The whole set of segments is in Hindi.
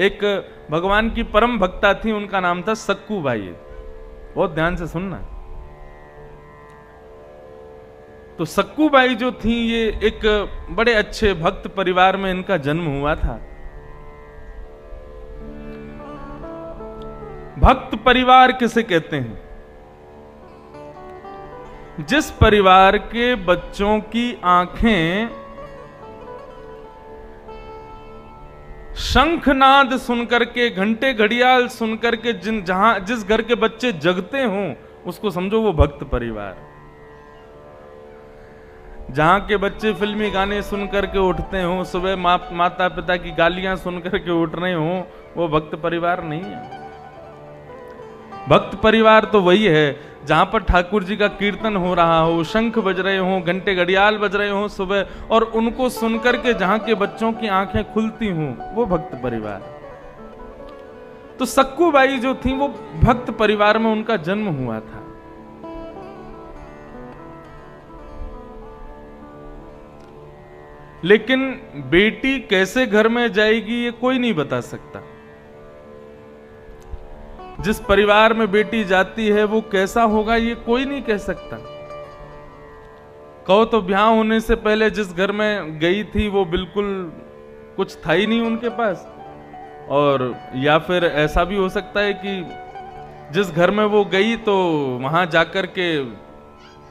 एक भगवान की परम भक्ता थी, उनका नाम था सक्कू बाई। बहुत ध्यान से सुनना। तो सक्कू बाई जो थी, ये एक बड़े अच्छे भक्त परिवार में इनका जन्म हुआ था। भक्त परिवार किसे कहते हैं? जिस परिवार के बच्चों की आंखें शंखनाद सुनकर के, घंटे घड़ियाल सुनकर के, जिस घर के बच्चे जगते हों, उसको समझो वो भक्त परिवार। जहां के बच्चे फिल्मी गाने सुनकर के उठते हों, सुबह माता पिता की गालियां सुनकर के उठ रहे हों, वो भक्त परिवार नहीं है। भक्त परिवार तो वही है जहां पर ठाकुर जी का कीर्तन हो रहा हो, शंख बज रहे हो, घंटे घड़ियाल बज रहे हो सुबह, और उनको सुनकर के जहां के बच्चों की आंखें खुलती हों, वो भक्त परिवार। तो सक्कू बाई जो थी, वो भक्त परिवार में उनका जन्म हुआ था। लेकिन बेटी कैसे घर में जाएगी ये कोई नहीं बता सकता। जिस परिवार में बेटी जाती है वो कैसा होगा ये कोई नहीं कह सकता। कहो तो ब्याह होने से पहले जिस घर में गई थी वो बिल्कुल कुछ था ही नहीं उनके पास, और या फिर ऐसा भी हो सकता है कि जिस घर में वो गई तो वहां जाकर के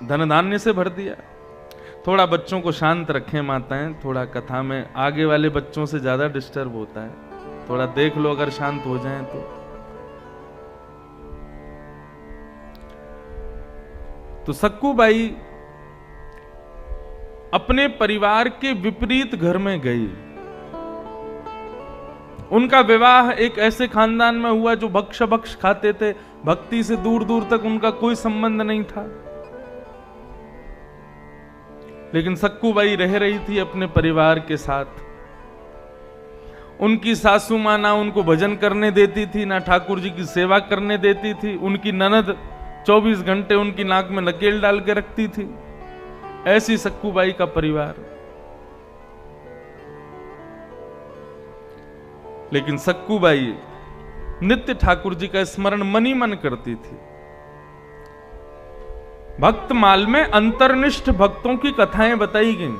धन धान्य से भर दिया। थोड़ा बच्चों को शांत रखें माताएं, थोड़ा कथा में आगे वाले बच्चों से ज्यादा डिस्टर्ब होता है, थोड़ा देख लो अगर शांत हो जाएं तो सक्कू बाई अपने परिवार के विपरीत घर में गई। उनका विवाह एक ऐसे खानदान में हुआ जो भक्ष भक्ष खाते थे, भक्ति से दूर दूर तक उनका कोई संबंध नहीं था। लेकिन सक्कू बाई रह रही थी अपने परिवार के साथ। उनकी सासू मां ना उनको भजन करने देती थी, ना ठाकुर जी की सेवा करने देती थी। उनकी ननद 24 घंटे उनकी नाक में नकेल डाल के रखती थी। ऐसी सक्कू बाई का परिवार। लेकिन सक्कू बाई नित्य ठाकुर जी का स्मरण मन ही मन करती थी। भक्तमाल में अंतर्निष्ठ भक्तों की कथाएं बताई गई।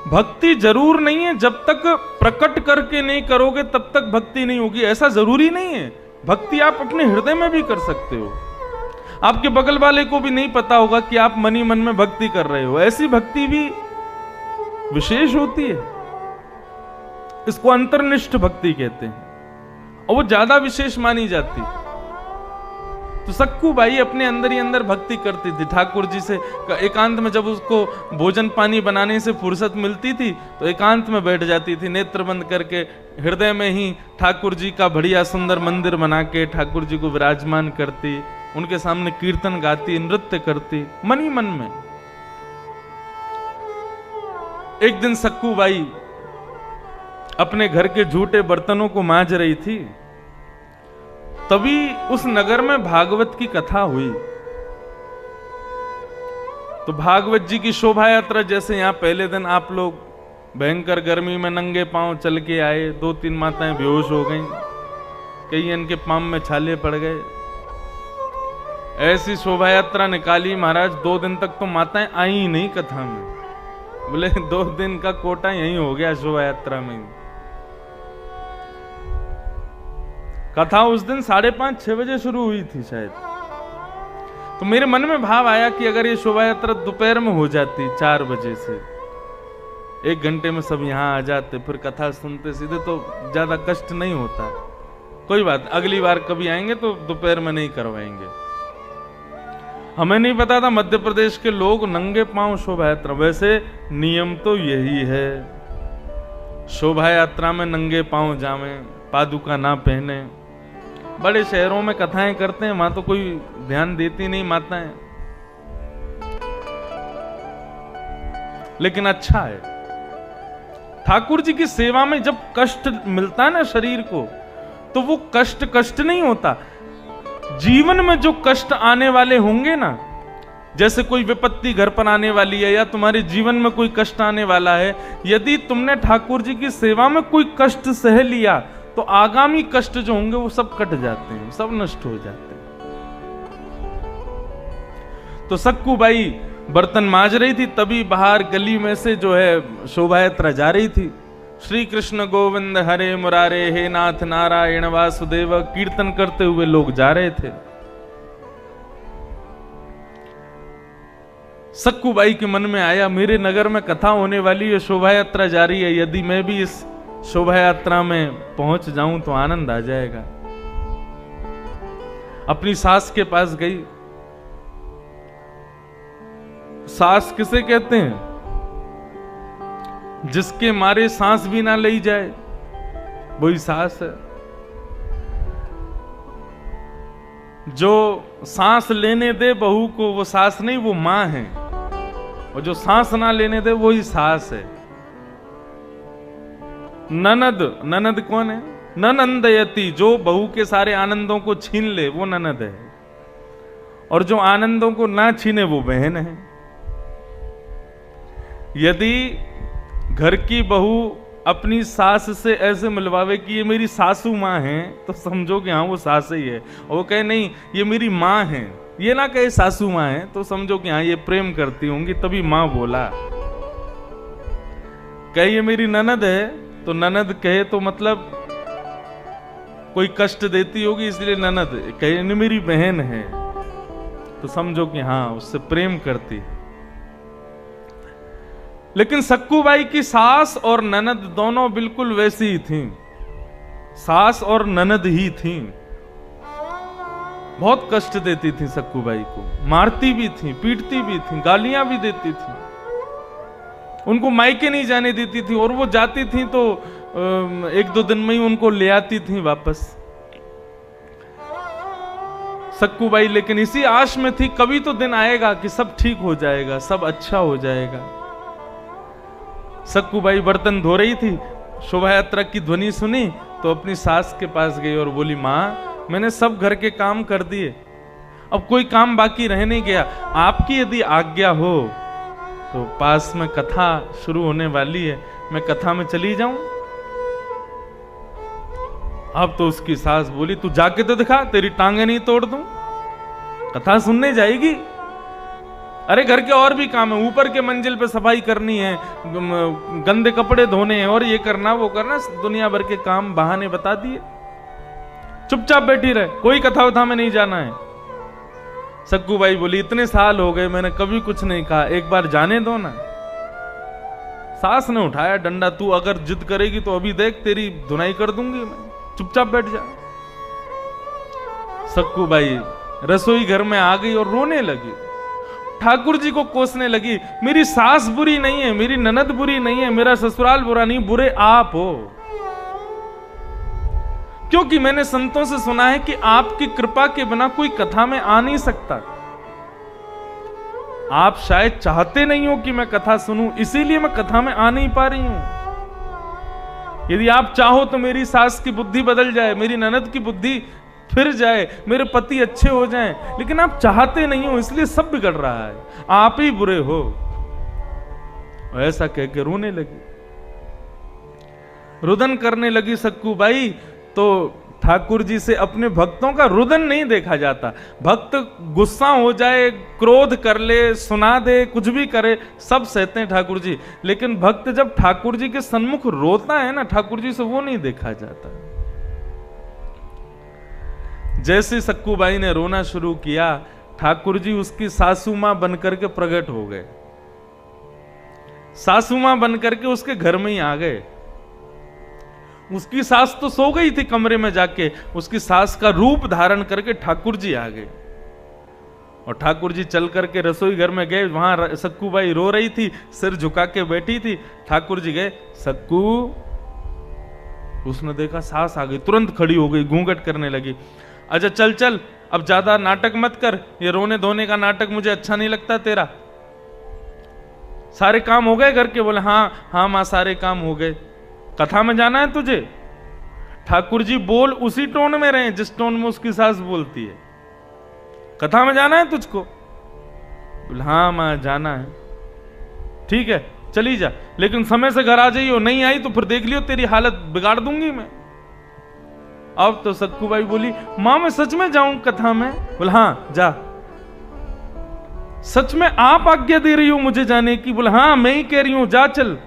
भक्ति जरूर नहीं है, जब तक प्रकट करके नहीं करोगे तब तक भक्ति नहीं होगी, ऐसा जरूरी नहीं है। भक्ति आप अपने हृदय में भी कर सकते हो। आपके बगल वाले को भी नहीं पता होगा कि आप मन ही मन में भक्ति कर रहे हो, ऐसी भक्ति भी विशेष होती है। इसको अंतर्निष्ठ भक्ति कहते हैं और वो ज्यादा विशेष मानी जाती। तो सक्कू बाई अपने अंदर ही अंदर भक्ति करती थी ठाकुर जी से। एकांत में जब उसको भोजन पानी बनाने से फुर्सत मिलती थी तो एकांत में बैठ जाती थी, नेत्र बंद करके हृदय में ही ठाकुर जी का बढ़िया सुंदर मंदिर बना के ठाकुर जी को विराजमान करती, उनके सामने कीर्तन गाती, नृत्य करती मन ही मन में। एक दिन सक्कू बाई अपने घर के झूठे बर्तनों को मांज रही थी, तभी उस नगर में भागवत की कथा हुई। तो भागवत जी की शोभा यात्रा, जैसे यहां पहले दिन आप लोग भयंकर गर्मी में नंगे पांव चल के आए, 2-3 माताएं बेहोश हो गईं, कई इनके पांव में छाले पड़ गए, ऐसी शोभा यात्रा निकाली महाराज। 2 दिन तक तो माताएं आई ही नहीं कथा में। बोले 2 दिन का कोटा यहीं हो गया शोभा यात्रा में। कथा उस दिन 5:30-6 बजे शुरू हुई थी शायद। तो मेरे मन में भाव आया कि अगर ये शोभा यात्रा दोपहर में हो जाती 4 बजे से, 1 घंटे में सब यहाँ आ जाते, फिर कथा सुनते सीधे, तो ज्यादा कष्ट नहीं होता। कोई बात, अगली बार कभी आएंगे तो दोपहर में नहीं करवाएंगे। हमें नहीं पता था मध्य प्रदेश के लोग नंगे पांव शोभा यात्रा, वैसे नियम तो यही है, शोभा यात्रा में नंगे पांव जावें, पादुका ना पहने। बड़े शहरों में कथाएं करते हैं, वहां तो कोई ध्यान देती नहीं माताएं। लेकिन अच्छा है, ठाकुर जी की सेवा में जब कष्ट मिलता है ना शरीर को, तो वो कष्ट नहीं होता। जीवन में जो कष्ट आने वाले होंगे ना, जैसे कोई विपत्ति घर पर आने वाली है या तुम्हारे जीवन में कोई कष्ट आने वाला है, यदि तुमने ठाकुर जी की सेवा में कोई कष्ट सह लिया तो आगामी कष्ट जो होंगे वो सब कट जाते हैं, सब नष्ट हो जाते हैं। तो सक्कू बाई बर्तन मांज रही थी, तभी बाहर गली में से जो है शोभा यात्रा जा रही थी। श्री कृष्ण गोविंद हरे मुरारे, हे नाथ नारायण वासुदेव कीर्तन करते हुए लोग जा रहे थे। सक्कू बाई के मन में आया, मेरे नगर में कथा होने वाली है, शोभा यात्रा जा रही है, यदि मैं भी इस शोभा यात्रा में पहुंच जाऊं तो आनंद आ जाएगा। अपनी सास के पास गई। सास किसे कहते हैं? जिसके मारे सांस भी ना ली जाए, वही सास है। जो सांस लेने दे बहू को वो सास नहीं, वो मां है। और जो सांस ना लेने दे वही सास है। ननद, ननद कौन है? ननंदयति, जो बहू के सारे आनंदों को छीन ले वो ननद है। और जो आनंदों को ना छीने वो बहन है। यदि घर की बहू अपनी सास से ऐसे मिलवावे कि ये मेरी सासू माँ है, तो समझो कि हाँ वो सास ही है। और वो कहे नहीं ये मेरी माँ है, ये ना कहे सासू माँ है, तो समझो कि हाँ ये प्रेम करती होंगी, तभी माँ बोला। कहे ये मेरी ननद है, तो ननद कहे तो मतलब कोई कष्ट देती होगी इसलिए ननद। कहे नहीं मेरी बहन है, तो समझो कि हाँ उससे प्रेम करती। लेकिन सक्कू बाई की सास और ननद दोनों बिल्कुल वैसी ही थीं। सास और ननद ही थीं। बहुत कष्ट देती थी सक्कू बाई को, मारती भी थी, पीटती भी थी, गालियां भी देती थी। उनको मायके नहीं जाने देती थी, और वो जाती थी तो एक दो दिन में ही उनको ले आती थी वापस। सक्कू बाई लेकिन इसी आश में थी कभी तो दिन आएगा कि सब ठीक हो जाएगा, सब अच्छा हो जाएगा। सक्कू बाई बर्तन धो रही थी, शोभा यात्रा की ध्वनि सुनी तो अपनी सास के पास गई और बोली, माँ मैंने सब घर के काम कर दिए, अब कोई काम बाकी रह नहीं गया, आपकी यदि आज्ञा हो तो पास में कथा शुरू होने वाली है, मैं कथा में चली जाऊं। अब तो उसकी सास बोली, तू जाके तो दिखा, तेरी टांगे नहीं तोड़ दूं। कथा सुनने जाएगी? अरे घर के और भी काम है, ऊपर के मंजिल पे सफाई करनी है, गंदे कपड़े धोने हैं, और ये करना वो करना, दुनिया भर के काम बहाने बता दिए। चुपचाप बैठी रहे, कोई कथा वथा में नहीं जाना है। सक्कू बाई बोली, इतने साल हो गए मैंने कभी कुछ नहीं कहा, एक बार जाने दो ना। सास ने उठाया डंडा, तू अगर जिद करेगी तो अभी देख तेरी धुनाई कर दूंगी मैं, चुपचाप बैठ जा। सक्कू बाई रसोई घर में आ गई और रोने लगी, ठाकुर जी को कोसने लगी, मेरी सास बुरी नहीं है, मेरी ननद बुरी नहीं है, मेरा ससुराल बुरा नहीं, बुरे आप हो। क्योंकि मैंने संतों से सुना है कि आपकी कृपा के बिना कोई कथा में आ नहीं सकता। आप शायद चाहते नहीं हो कि मैं कथा सुनूं, इसीलिए मैं कथा में आ नहीं पा रही हूं। यदि आप चाहो तो मेरी सास की बुद्धि बदल जाए, मेरी ननद की बुद्धि फिर जाए, मेरे पति अच्छे हो जाएं, लेकिन आप चाहते नहीं हो, इसलिए सब बिगड़ रहा है, आप ही बुरे हो। ऐसा कह के रोने लगी, रुदन करने लगी सक्कू बाई। तो ठाकुर जी से अपने भक्तों का रुदन नहीं देखा जाता। भक्त गुस्सा हो जाए, क्रोध कर ले, सुना दे, कुछ भी करे, सब सहते हैं ठाकुर जी। लेकिन भक्त जब ठाकुर जी के सन्मुख रोता है ना, ठाकुर जी से वो नहीं देखा जाता। जैसे सक्कू बाई ने रोना शुरू किया, ठाकुर जी उसकी सासू मां बनकर के प्रकट हो गए। सासू मां बनकर के उसके घर में ही आ गए। उसकी सास तो सो गई थी कमरे में जाके, उसकी सास का रूप धारण करके ठाकुर जी आ गए। और ठाकुर जी चल करके रसोई घर में गए, वहां सक्कू बाई रो रही थी, सिर झुका के बैठी थी। ठाकुर जी गए, सक्कू। उसने देखा सास आ गई, तुरंत खड़ी हो गई, घूंघट करने लगी। अच्छा चल चल, अब ज्यादा नाटक मत कर, ये रोने धोने का नाटक मुझे अच्छा नहीं लगता तेरा। सारे काम हो गए घर के? बोले हाँ हाँ मां सारे काम हो गए। कथा में जाना है तुझे? ठाकुर जी बोल उसी टोन में रहे जिस टोन में उसकी सास बोलती है। कथा में जाना है तुझको? बोले हाँ माँ जाना है। ठीक है चली जा, लेकिन समय से घर आ जाइयो, नहीं आई तो फिर देख लियो तेरी हालत बिगाड़ दूंगी मैं। अब तो सक्कूबाई बोली माँ मैं सच में जाऊं कथा में? बोले हाँ जा। सच में आप आज्ञा दे रही हो मुझे जाने की? बोले हाँ मैं ही कह रही हूं, जा चल।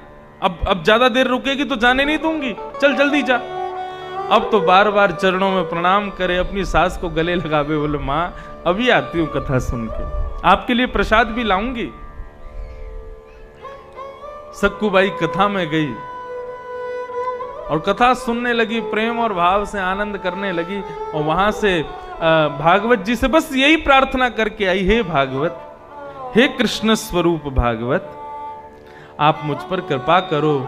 अब ज्यादा देर रुकेगी तो जाने नहीं दूंगी, चल जल्दी जा। अब तो बार बार चरणों में प्रणाम करे, अपनी सास को गले लगावे, बोले माँ अभी आती हूं कथा सुन के, आपके लिए प्रसाद भी लाऊंगी। सक्कूबाई कथा में गई और कथा सुनने लगी, प्रेम और भाव से आनंद करने लगी। और वहां से भागवत जी से बस यही प्रार्थना करके आई, हे भागवत, हे कृष्ण स्वरूप भागवत, आप मुझ पर कृपा करो,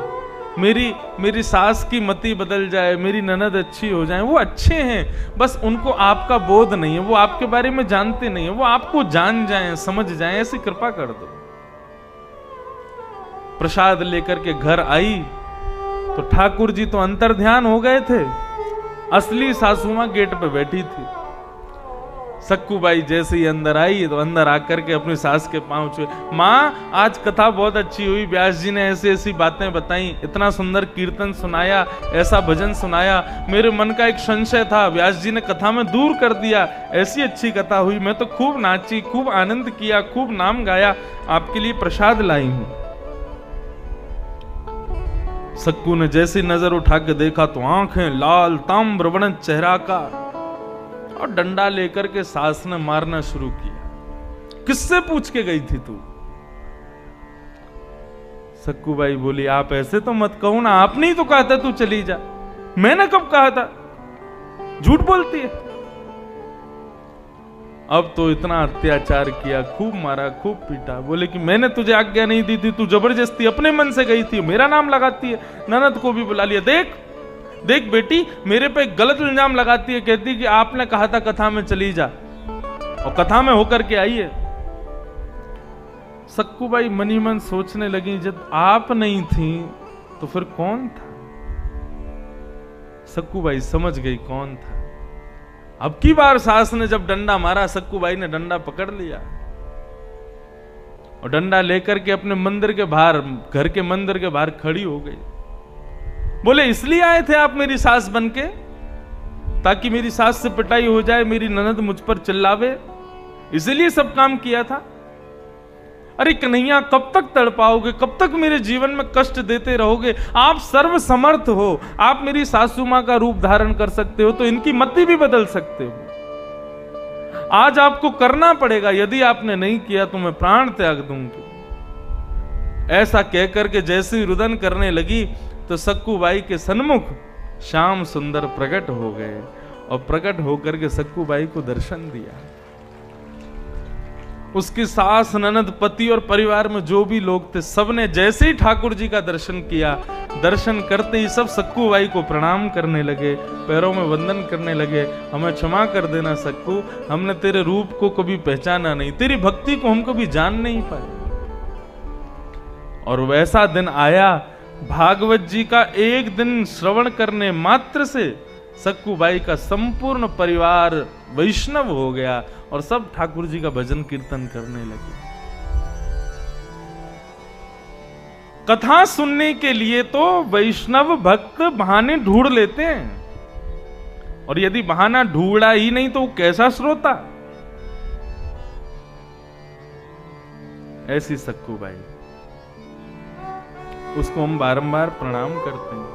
मेरी सास की मति बदल जाए, मेरी ननद अच्छी हो जाए। वो अच्छे हैं, बस उनको आपका बोध नहीं है, वो आपके बारे में जानते नहीं है, वो आपको जान जाएं, समझ जाएं, ऐसी कृपा कर दो। प्रसाद लेकर के घर आई तो ठाकुर जी तो अंतर ध्यान हो गए थे, असली सासू मां गेट पे बैठी थी। सक्कूबाई जैसे ही अंदर आई तो अंदर आकर के अपनी सास के पांव छुए, माँ आज कथा बहुत अच्छी हुई, व्यास जी ने ऐसी ऐसी बातें बताई, इतना सुंदर कीर्तन सुनाया, ऐसा भजन सुनाया, मेरे मन का एक संशय था व्यास जी ने कथा में दूर कर दिया, ऐसी अच्छी कथा हुई, मैं तो खूब नाची, खूब आनंद किया, खूब नाम गाया, आपके लिए प्रसाद लाई हूं। सक्कू ने जैसी नजर उठा के देखा तो आंखें लाल, ताम्रवर्ण चेहरा का, और डंडा लेकर के सास ने मारना शुरू किया। किससे पूछ के गई थी तू? सक्कूबाई बोली आप ऐसे तो मत कहो ना, आपने ही तो कहा था तू चली जा। मैंने कब कहा था? झूठ बोलती है। अब तो इतना अत्याचार किया, खूब मारा, खूब पीटा। बोले कि मैंने तुझे आज्ञा नहीं दी थी, तू जबरदस्ती अपने मन से गई थी, मेरा नाम लगाती है। ननद को भी बुला लिया, देख देख बेटी मेरे पे गलत इल्जाम लगाती है, कहती कि आपने कहा था कथा में चली जा, और कथा में होकर के आई है। सक्कूबाई मनी मन सोचने लगी, जब आप नहीं थी तो फिर कौन था? सक्कूबाई समझ गई कौन था। अब की बार सास ने जब डंडा मारा, सक्कूबाई ने डंडा पकड़ लिया और डंडा लेकर के अपने मंदिर के बाहर, घर के मंदिर के बाहर खड़ी हो गई। बोले इसलिए आए थे आप मेरी सास बनके, ताकि मेरी सास से पिटाई हो जाए, मेरी ननद मुझ पर चिल्लावे, इसलिए सब काम किया था? अरे कन्हैया कब तक तड़पाओगे, कब तक मेरे जीवन में कष्ट देते रहोगे? आप सर्व समर्थ हो, आप मेरी सासू मां का रूप धारण कर सकते हो, तो इनकी मति भी बदल सकते हो। आज आपको करना पड़ेगा, यदि आपने नहीं किया तो मैं प्राण त्याग दूंगी। ऐसा कहकर के जैसे ही रुदन करने लगी तो सक्कूबाई के सन्मुख श्याम सुंदर प्रकट हो गए, और प्रकट होकर के सक्कूबाई को दर्शन दिया। उसकी सास, ननद, पति और परिवार में जो भी लोग थे, सबने जैसे ही ठाकुर जी का दर्शन किया, दर्शन करते ही सब सक्कूबाई को प्रणाम करने लगे, पैरों में वंदन करने लगे। हमें क्षमा कर देना सक्कू, हमने तेरे रूप को कभी पहचाना नहीं, तेरी भक्ति को हम कभी जान नहीं पाए। और वैसा दिन आया, भागवत जी का एक दिन श्रवण करने मात्र से सक्कूबाई का संपूर्ण परिवार वैष्णव हो गया और सब ठाकुर जी का भजन कीर्तन करने लगे। कथा सुनने के लिए तो वैष्णव भक्त बहाने ढूंढ लेते हैं, और यदि बहाना ढूंढा ही नहीं तो वो कैसा श्रोता? ऐसी सक्कूबाई, उसको हम बारंबार प्रणाम करते हैं।